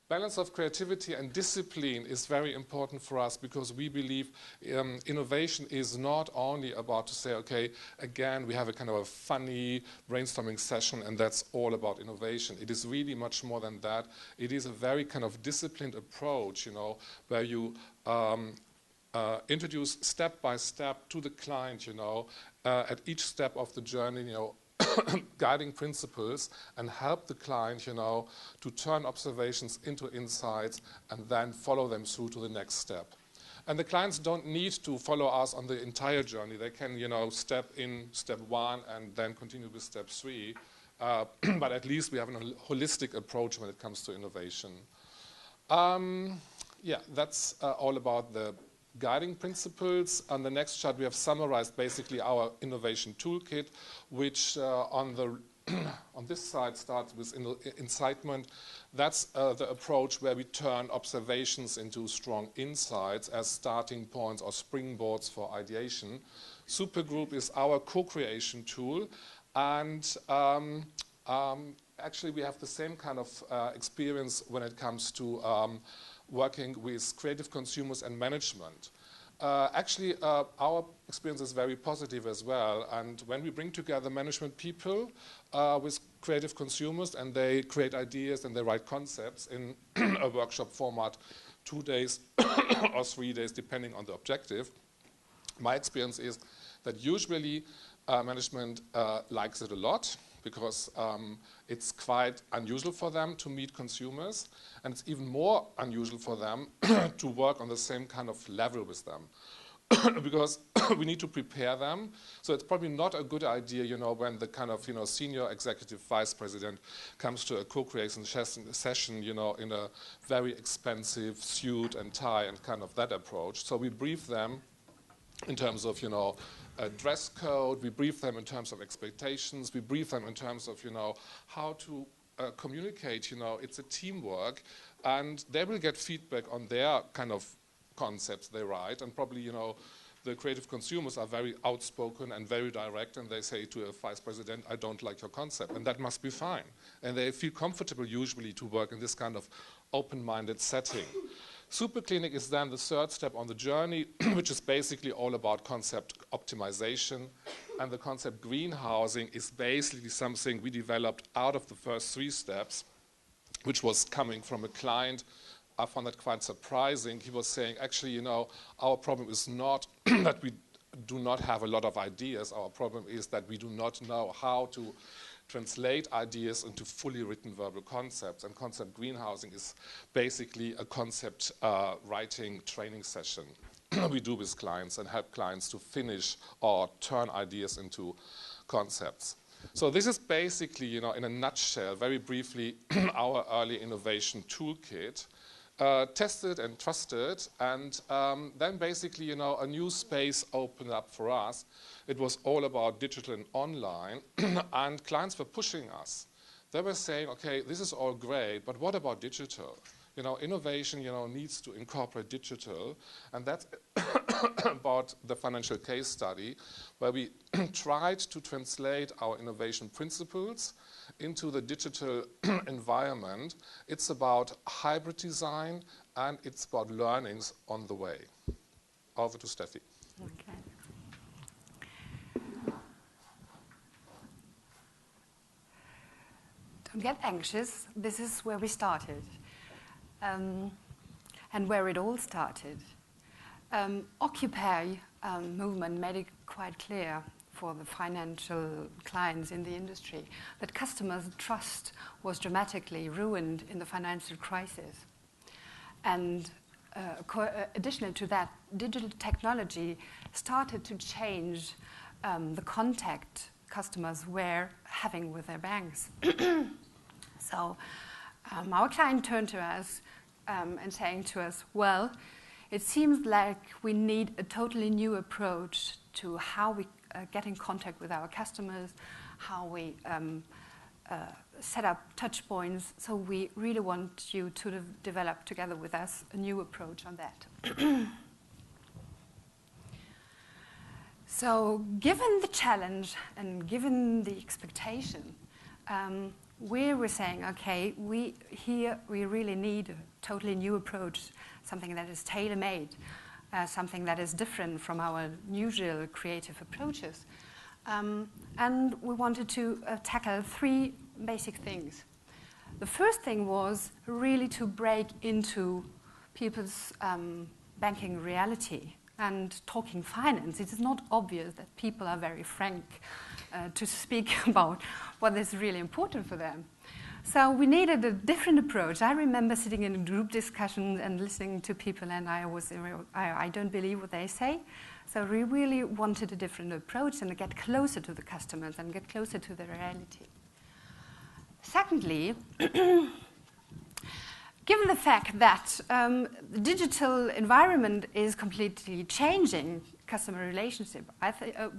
balance of creativity and discipline is very important for us because we believe innovation is not only about to say, okay, again, we have a kind of a funny brainstorming session and that's all about innovation. It is really much more than that. It is a very kind of disciplined approach, you know, where you introduce step by step to the client, you know, at each step of the journey, you know, guiding principles and help the client, you know, to turn observations into insights and then follow them through to the next step. And the clients don't need to follow us on the entire journey. They can, you know, step in step 1 and then continue with step 3. But at least we have a holistic approach when it comes to innovation. Yeah, that's all about the guiding principles. On the next chart, we have summarized basically our innovation toolkit, which on this side starts with incitement. That's the approach where we turn observations into strong insights as starting points or springboards for ideation. Supergroup is our co-creation tool, and actually we have the same kind of experience when it comes to working with creative consumers and management. Actually, our experience is very positive as well. And when we bring together management people with creative consumers and they create ideas and they write concepts in a workshop format, 2 days or 3 days, depending on the objective, my experience is that usually management likes it a lot, because it's quite unusual for them to meet consumers, and it's even more unusual for them to work on the same kind of level with them, because we need to prepare them. So it's probably not a good idea, you know, when the kind of, you know, senior executive vice president comes to a co-creation session, you know, in a very expensive suit and tie and kind of that approach. So we brief them in terms of, you know, a dress code, we brief them in terms of expectations, we brief them in terms of, you know, how to communicate, you know, it's a teamwork, and they will get feedback on their kind of concepts they write, and probably, you know, the creative consumers are very outspoken and very direct, and they say to a vice president, I don't like your concept, and that must be fine. And they feel comfortable usually to work in this kind of open-minded setting. Superclinic is then the third step on the journey, which is basically all about concept optimization. And the concept greenhousing is basically something we developed out of the first 3 steps, which was coming from a client. I found that quite surprising. He was saying, actually, you know, our problem is not that we do not have a lot of ideas. Our problem is that we do not know how to translate ideas into fully written verbal concepts, and concept greenhousing is basically a concept writing training session we do with clients and help clients to finish or turn ideas into concepts. So this is basically, you know, in a nutshell, very briefly, our early innovation toolkit. Tested and trusted, and then basically, you know, a new space opened up for us. It was all about digital and online, and clients were pushing us. They were saying, okay, this is all great, but what about digital? You know, innovation, you know, needs to incorporate digital, and that's about the financial case study, where we tried to translate our innovation principles into the digital environment. It's about hybrid design, and it's about learnings on the way. Over to Steffi. Okay. Don't get anxious. This is where we started, and where it all started. Occupy movement made it quite clear for the financial clients in the industry that customers' trust was dramatically ruined in the financial crisis. And additional to that, digital technology started to change the contact customers were having with their banks. So our client turned to us and saying to us, well, it seems like we need a totally new approach to how we get in contact with our customers, how we set up touch points. So we really want you to develop together with us a new approach on that. So given the challenge and given the expectation, we were saying, okay, we really need a totally new approach, something that is tailor-made, something that is different from our usual creative approaches. And we wanted to tackle 3 basic things. The first thing was really to break into people's banking reality and talking finance. It is not obvious that people are very frank to speak about what is really important for them. So we needed a different approach. I remember sitting in group discussions and listening to people, and I don't believe what they say. So we really wanted a different approach and get closer to the customers and get closer to the reality. Secondly, given the fact that the digital environment is completely changing customer relationship,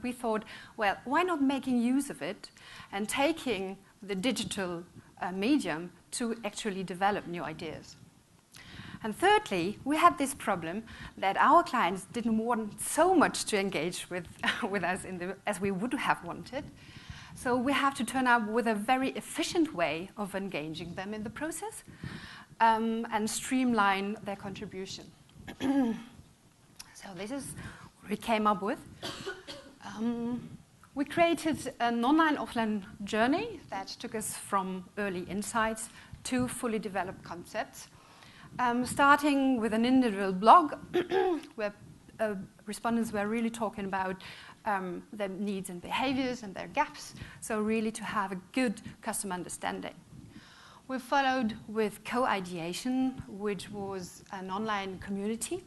we thought, well, why not making use of it and taking the digital medium to actually develop new ideas? And thirdly, we had this problem that our clients didn't want so much to engage with us as we would have wanted. So we have to turn up with a very efficient way of engaging them in the process and streamline their contribution. So this is what we came up with. We created an online-offline journey that took us from early insights to fully developed concepts, starting with an individual blog where respondents were really talking about their needs and behaviors and their gaps, so really to have a good customer understanding. We followed with co-ideation, which was an online community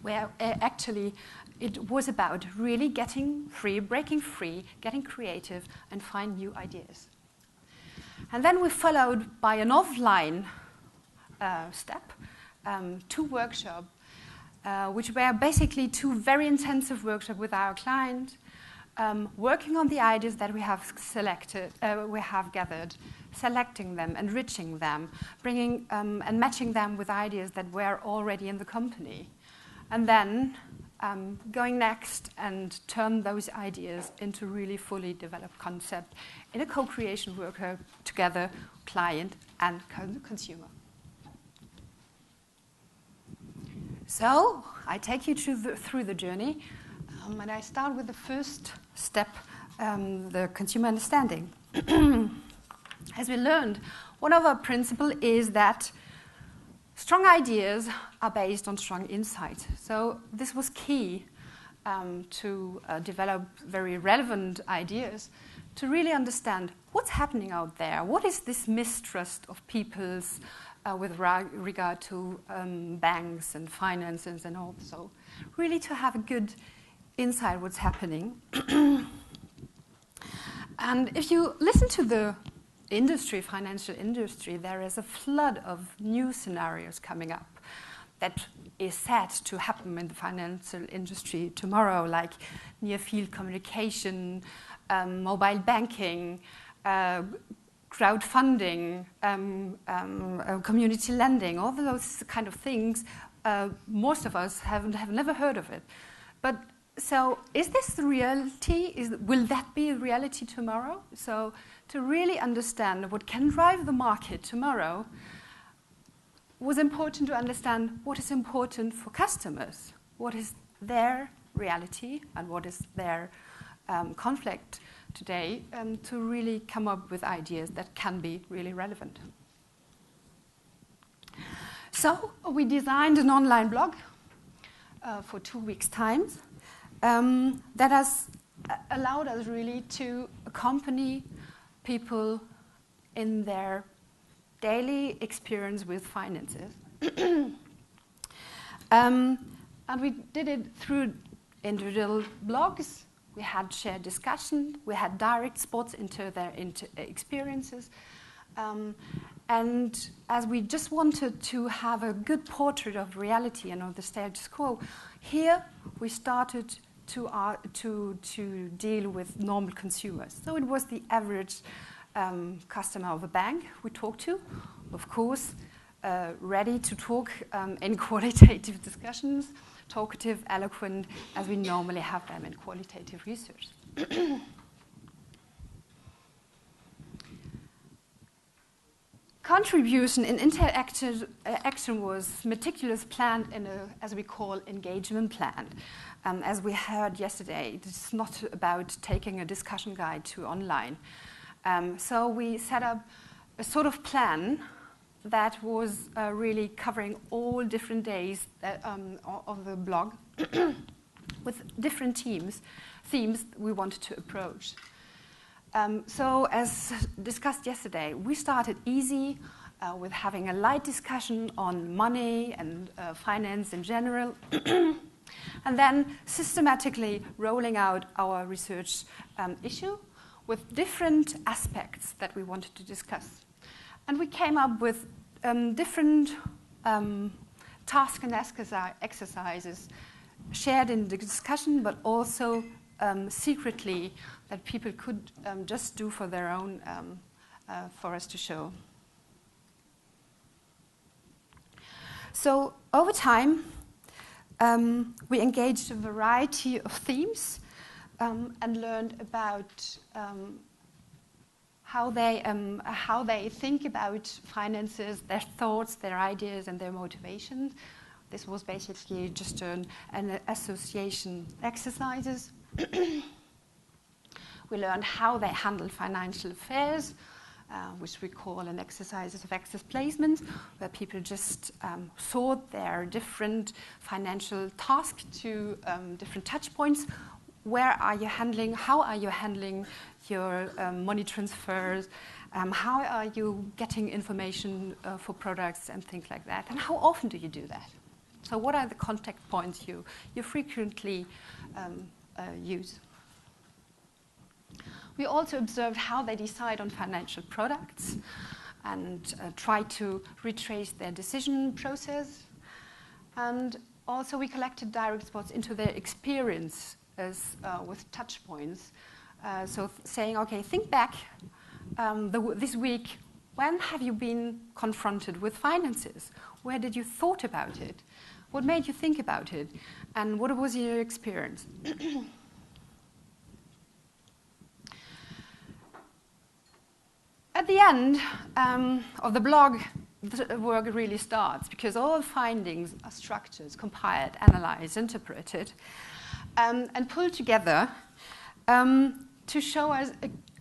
where actually it was about really getting free, breaking free, getting creative, and find new ideas. And then we followed by an offline step, 2 workshops, which were basically 2 very intensive workshops with our client, working on the ideas that we have selected, we have gathered, selecting them, enriching them, bringing and matching them with ideas that were already in the company, and then going next and turn those ideas into really fully developed concept in a co-creation workshop together, client and consumer. So I take you through the journey, and I start with the first step, the consumer understanding. As we learned, one of our principles is that strong ideas are based on strong insights. So this was key to develop very relevant ideas, to really understand what's happening out there. What is this mistrust of people's with regard to banks and finances, and also really to have a good insight what's happening. And if you listen to the industry, financial industry, there is a flood of new scenarios coming up that is set to happen in the financial industry tomorrow, like near-field communication, mobile banking, crowdfunding, community lending, all those kind of things. Most of us have never heard of it. But so is this the reality? Will that be a reality tomorrow? So to really understand what can drive the market tomorrow was important to understand what is important for customers, what is their reality and what is their conflict today, to really come up with ideas that can be really relevant. So we designed an online blog for 2 weeks' time that has allowed us really to accompany people in their daily experience with finances. And we did it through individual blogs. We had shared discussion. We had direct spots into their experiences. And as we just wanted to have a good portrait of reality and of the status quo, here we started to deal with normal consumers. So it was the average customer of a bank we talked to, of course, ready to talk in qualitative discussions, talkative, eloquent, as we normally have them in qualitative research. contribution in interactive action was meticulous planned in a, as we call, engagement plan. As we heard yesterday, it's not about taking a discussion guide to online. So we set up a sort of plan that was really covering all different days of the blog with different themes we wanted to approach. So as discussed yesterday, we started easy with having a light discussion on money and finance in general, and then systematically rolling out our research issue with different aspects that we wanted to discuss. And we came up with different tasks and exercises shared in the discussion, but also secretly that people could just do for their own, for us to show. So over time, we engaged a variety of themes and learned about how they think about finances, their thoughts, their ideas, and their motivations. This was basically just an association exercises. We learned how they handle financial affairs, which we call an exercises of access placement, where people just sort their different financial tasks to different touch points. Where are you handling, how are you handling your money transfers? How are you getting information for products and things like that? And how often do you do that? So what are the contact points you frequently use? We also observed how they decide on financial products and try to retrace their decision process. And also we collected direct spots into their experience with touch points. So saying, okay, think back this week, when have you been confronted with finances? Where did you thought about it? What made you think about it? And what was your experience? At the end of the blog, the work really starts, because all findings are structured, compiled, analyzed, interpreted, and pulled together to show us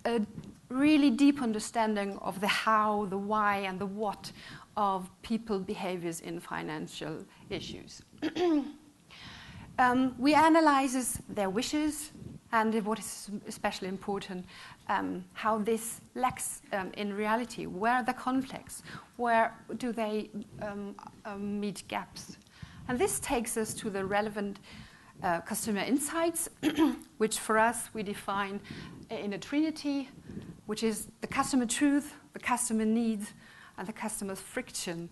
a really deep understanding of the how, the why, and the what of people's behaviors in financial issues. We analyze their wishes, and what is especially important, how this lacks in reality. Where are the conflicts? Where do they meet gaps? And this takes us to the relevant customer insights, which for us we define in a trinity, which is the customer truth, the customer needs, and the customer's friction.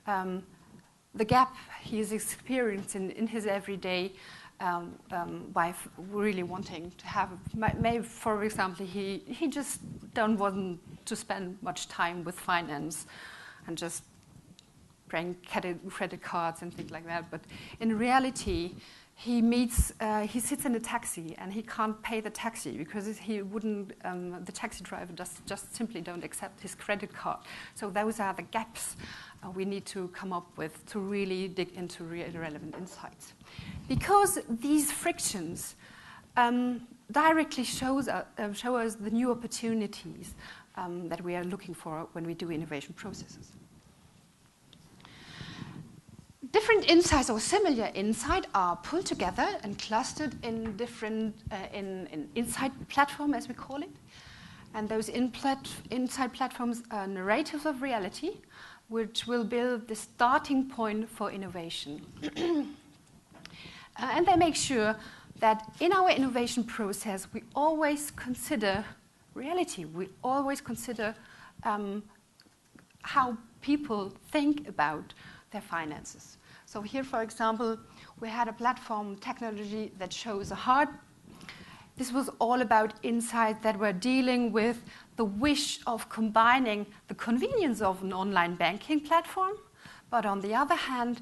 The gap he is experiencing in his everyday by really wanting to have, maybe for example, he just don't want to spend much time with finance and just paying credit cards and things like that. But in reality, he sits in a taxi and he can't pay the taxi because he wouldn't, the taxi driver just simply don't accept his credit card. So those are the gaps we need to come up with to really dig into relevant insights. Because these frictions directly show us the new opportunities that we are looking for when we do innovation processes. Different insights or similar insights are pulled together and clustered in different in insight platform, as we call it. And those insight platforms are narratives of reality, which will build the starting point for innovation. And they make sure that in our innovation process, we always consider reality. We always consider how people think about their finances. So here, for example, we had a platform technology that shows a heart. This was all about insights that were dealing with the wish of combining the convenience of an online banking platform, but on the other hand,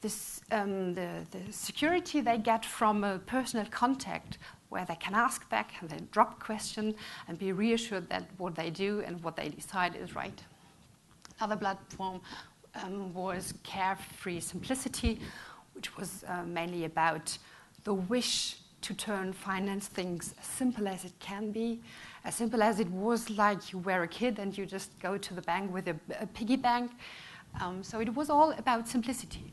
this, the security they get from a personal contact where they can ask back and then drop a question and be reassured that what they do and what they decide is right. Other platform was Carefree Simplicity, which was mainly about the wish to turn finance things as simple as it can be, as simple as it was like you were a kid and you just go to the bank with a piggy bank. So it was all about simplicity.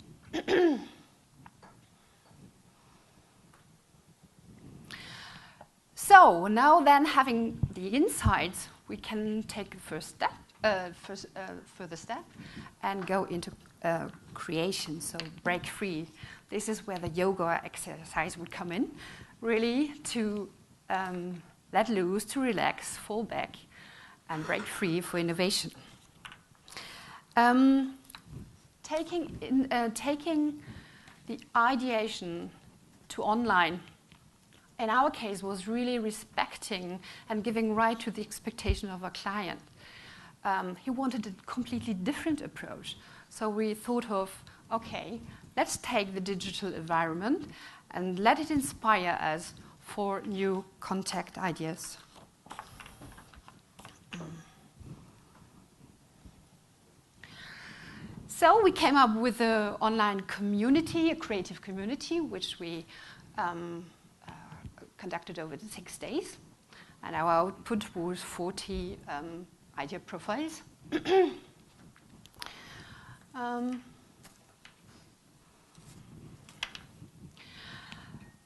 So now then, having the insights, we can take the first step, further step, and go into creation. So break free. This is where the yoga exercise would come in, really to let loose, to relax, fall back, and break free for innovation. Taking the ideation to online, in our case, was really respecting and giving right to the expectation of our client. He wanted a completely different approach. So we thought of, okay, let's take the digital environment and let it inspire us for new contact ideas. So we came up with an online community, a creative community, which we conducted over the 6 days. And our output was 40 idea profiles.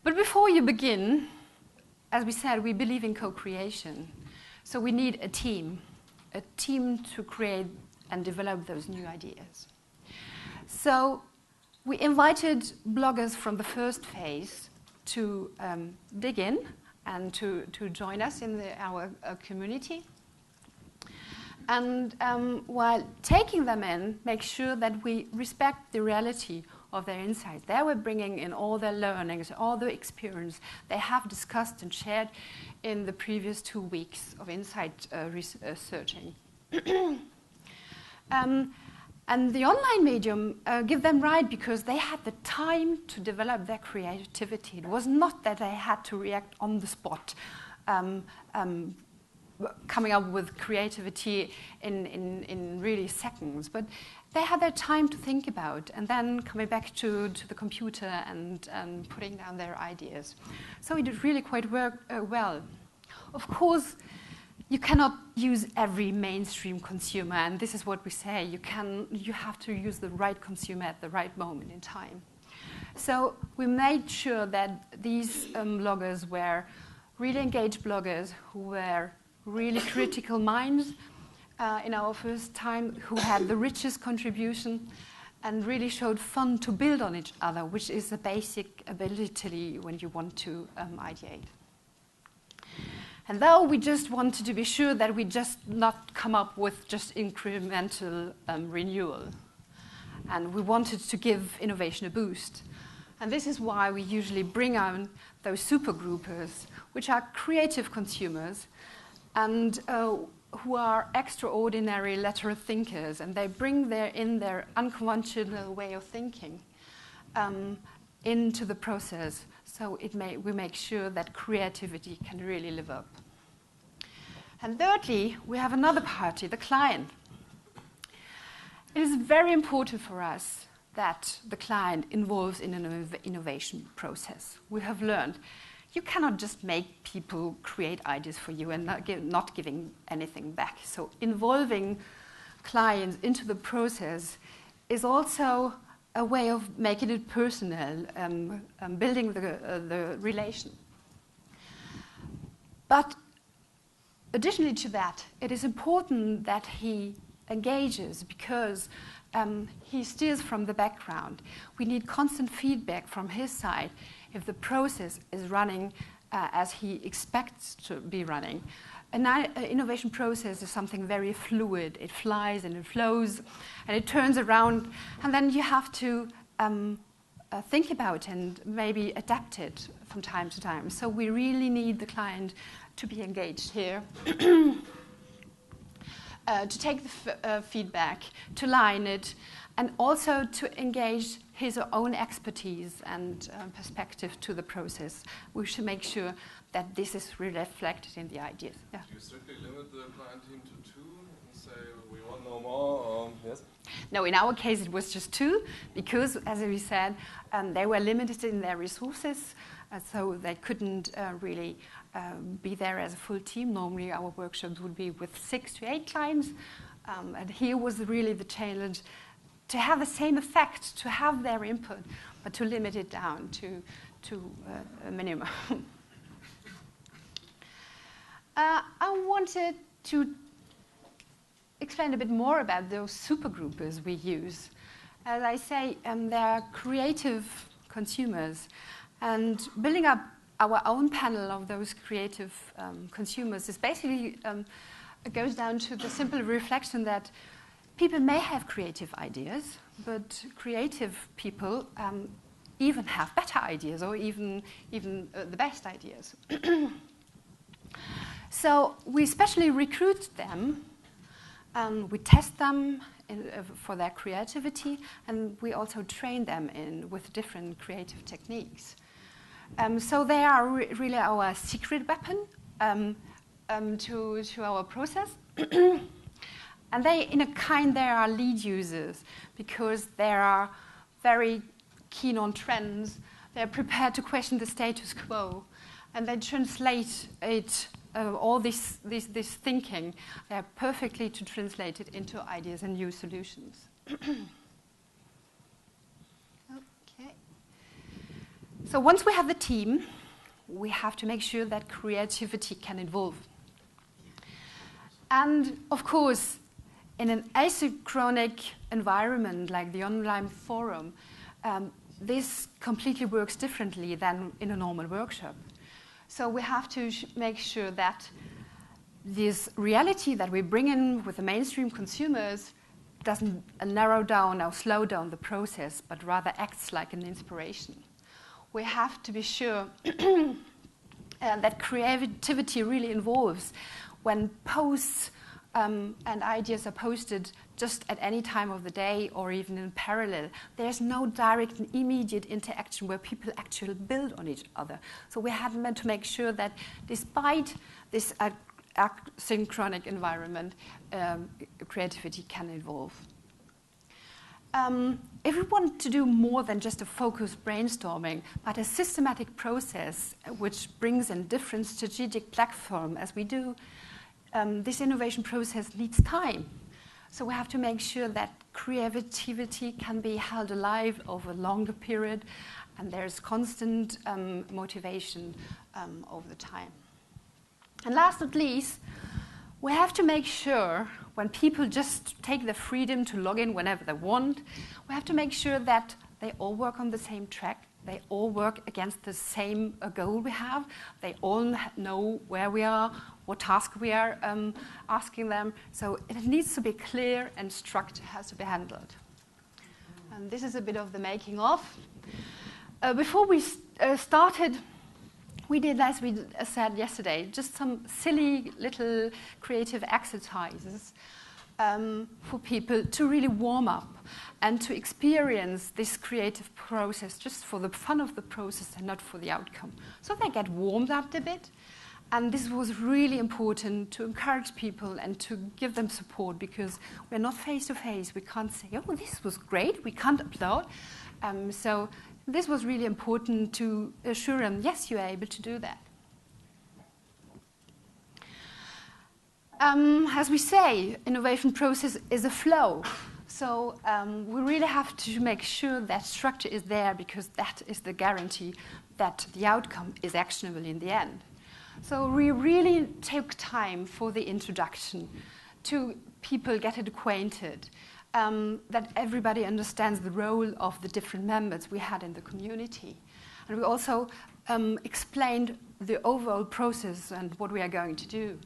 But before you begin, as we said, we believe in co-creation. So we need a team to create and develop those new ideas. So we invited bloggers from the first phase to dig in and to join us in our community. And while taking them in, make sure that we respect the reality of their insights. They were bringing in all their learnings, all the experience they have discussed and shared in the previous 2 weeks of insight researching. And the online medium give them right because they had the time to develop their creativity. It was not that they had to react on the spot, coming up with creativity in really seconds, but they had their time to think about and then coming back to the computer and putting down their ideas. So it did really quite work well. Of course, you cannot use every mainstream consumer, and this is what we say. You have to use the right consumer at the right moment in time. So we made sure that these bloggers were really engaged bloggers who were really critical minds in our first time, who had the richest contribution and really showed fun to build on each other, which is a basic ability when you want to ideate. And though we just wanted to be sure that we just not come up with just incremental renewal, and we wanted to give innovation a boost. And this is why we usually bring on those super groupers, which are creative consumers and who are extraordinary lateral thinkers, and they bring their unconventional way of thinking into the process. So we make sure that creativity can really live up. And thirdly, we have another party, the client. It is very important for us that the client involves in an innovation process. We have learned you cannot just make people create ideas for you and not giving anything back. So involving clients into the process is also a way of making it personal, building the relation. But additionally to that, it is important that he engages because he steers from the background. We need constant feedback from his side if the process is running as he expects to be running. An innovation process is something very fluid. It flies and it flows and it turns around, and then you have to think about and maybe adapt it from time to time. So we really need the client to be engaged here, to take the feedback, to line it, and also to engage his own expertise and perspective to the process. We should make sure that this is reflected in the ideas. Yeah. Do you strictly limit the client team to 2 and say we want no more? Or Yes? No, in our case it was just 2 because, as we said, they were limited in their resources, so they couldn't really be there as a full team. Normally our workshops would be with 6 to 8 clients, and here was really the challenge to have the same effect, to have their input, but to limit it down to a minimum. I wanted to explain a bit more about those supergroupers we use. As I say, they're creative consumers, and building up our own panel of those creative consumers is basically, it goes down to the simple reflection that people may have creative ideas, but creative people even have better ideas, or even the best ideas. So we especially recruit them, we test them for their creativity, and we also train them with different creative techniques. So they are really our secret weapon to our process. And they are lead users because they are very keen on trends. They're prepared to question the status quo, and they translate it. All this thinking, they're perfectly to translate it into ideas and new solutions. Okay. So once we have the team, we have to make sure that creativity can evolve. And of course, in an asynchronous environment like the online forum, this completely works differently than in a normal workshop. So we have to make sure that this reality that we bring in with the mainstream consumers doesn't narrow down or slow down the process, but rather acts like an inspiration. We have to be sure that creativity really involves when posts and ideas are posted just at any time of the day or even in parallel. There's no direct and immediate interaction where people actually build on each other. So we have meant to make sure that despite this asynchronous environment, creativity can evolve. If we want to do more than just a focused brainstorming, but a systematic process which brings in different strategic platforms as we do, this innovation process needs time. So we have to make sure that creativity can be held alive over a longer period, and there's constant motivation over the time. And last but not least, we have to make sure when people just take the freedom to log in whenever they want, we have to make sure that they all work on the same track. They all work against the same goal we have. They all know where we are, what task we are asking them. So it needs to be clear and structure has to be handled. And this is a bit of the making of. Before we started, we did, as we said yesterday, just some silly little creative exercises for people to really warm up and to experience this creative process just for the fun of the process and not for the outcome. So they get warmed up a bit. And this was really important to encourage people and to give them support because we're not face-to-face. We can't say, oh, this was great. We can't applaud. So this was really important to assure them, yes, you are able to do that. As we say, innovation process is a flow. So we really have to make sure that structure is there because that is the guarantee that the outcome is actionable in the end. So we really took time for the introduction to people get acquainted, that everybody understands the role of the different members we had in the community. And we also explained the overall process and what we are going to do.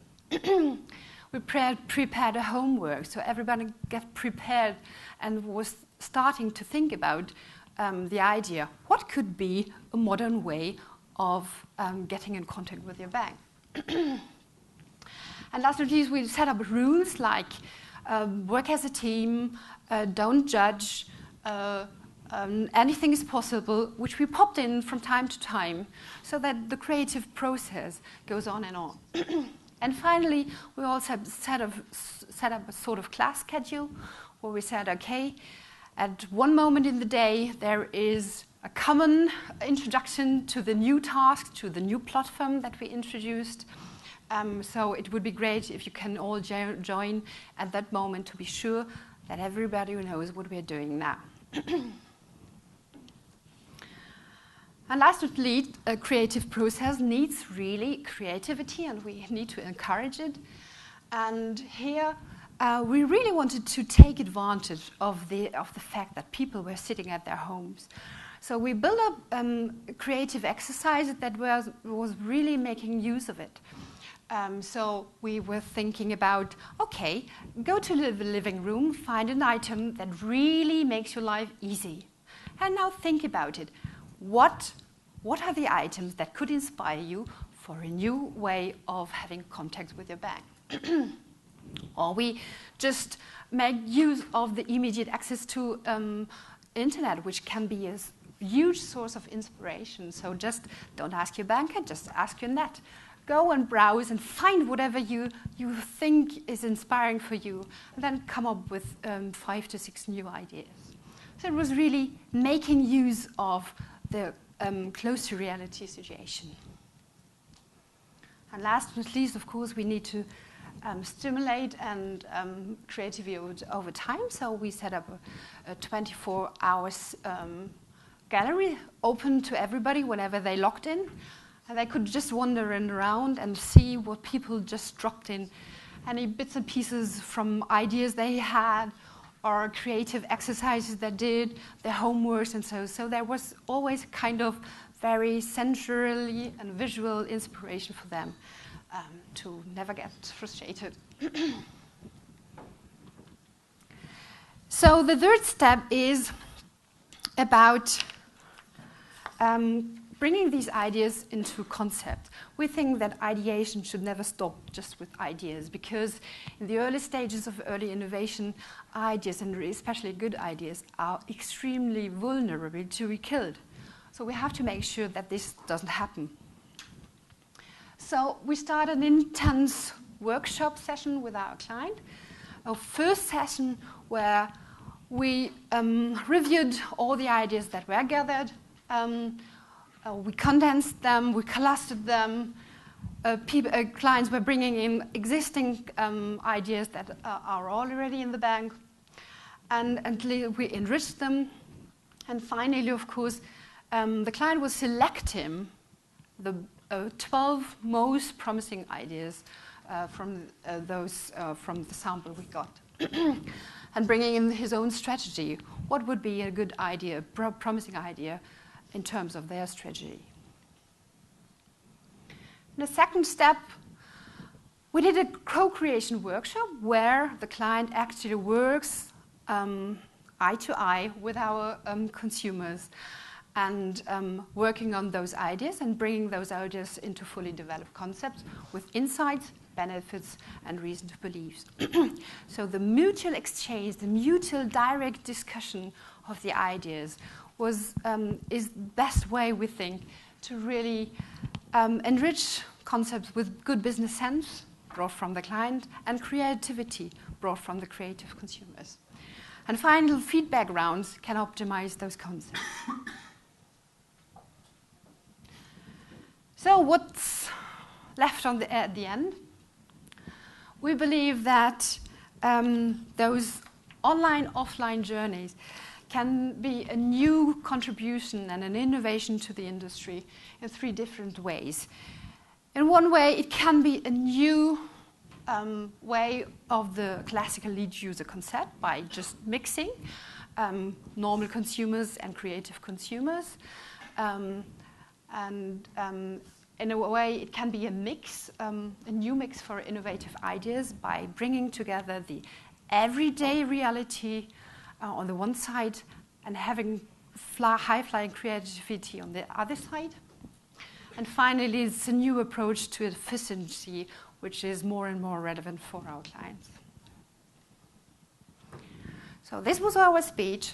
We prepared a homework, so everybody got prepared and was starting to think about the idea, what could be a modern way of getting in contact with your bank. And last but not least, we set up rules like work as a team, don't judge, anything is possible, which we popped in from time to time so that the creative process goes on and on. And finally, we also set up a sort of class schedule where we said, okay, at one moment in the day, there is a common introduction to the new task, to the new platform that we introduced. So it would be great if you can all join at that moment to be sure that everybody knows what we're doing now. And last but not least, a creative process needs really creativity, and we need to encourage it. And here, we really wanted to take advantage of the fact that people were sitting at their homes. So we built up a creative exercise that was really making use of it. So we were thinking about, okay, go to the living room, find an item that really makes your life easy. And now think about it. What are the items that could inspire you for a new way of having contact with your bank? Or we just make use of the immediate access to internet, which can be a huge source of inspiration. So just don't ask your banker, just ask your net. Go and browse and find whatever you think is inspiring for you, and then come up with 5 to 6 new ideas. So it was really making use of the close to reality situation. And last but not least, of course, we need to stimulate and creativity over time. So we set up a 24 hours gallery open to everybody whenever they logged in. And they could just wander around and see what people just dropped in, any bits and pieces from ideas they had, or creative exercises they did, their homeworks and so. So there was always kind of very sensually and visual inspiration for them to never get frustrated. So the third step is about bringing these ideas into concept. We think that ideation should never stop just with ideas, because in the early stages of early innovation, ideas, and especially good ideas, are extremely vulnerable to be killed. So we have to make sure that this doesn't happen. So we started an intense workshop session with our client. Our first session where we reviewed all the ideas that were gathered. We condensed them, we clustered them. Clients were bringing in existing ideas that are already in the bank. And we enriched them. And finally, of course, the client was selecting the 12 most promising ideas from the sample we got. And bringing in his own strategy. What would be a good idea, promising idea, in terms of their strategy? In the second step, we did a co-creation workshop where the client actually works eye to eye with our consumers and working on those ideas and bringing those ideas into fully developed concepts with insights, benefits, and reason to believe. So the mutual exchange, the mutual direct discussion of the ideas is the best way, we think, to really enrich concepts with good business sense brought from the client and creativity brought from the creative consumers. And final feedback rounds can optimize those concepts. So what's left at the end? We believe that those online-offline journeys can be a new contribution and an innovation to the industry in 3 different ways. In one way, it can be a new way of the classical lead user concept by just mixing normal consumers and creative consumers. In a way, it can be a mix, a new mix for innovative ideas by bringing together the everyday reality on the one side and having high-flying creativity on the other side. And finally, it's a new approach to efficiency, which is more and more relevant for our clients. So this was our speech.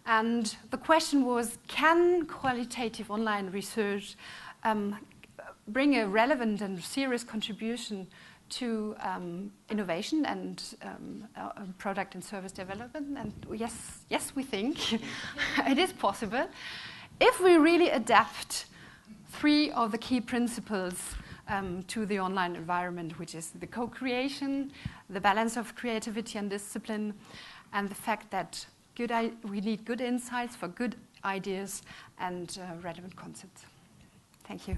And the question was, can qualitative online research bring a relevant and serious contribution to innovation and product and service development. And yes, we think it is possible if we really adapt 3 of the key principles to the online environment, which is the co-creation, the balance of creativity and discipline, and the fact that we need good insights for good ideas and relevant concepts. Thank you.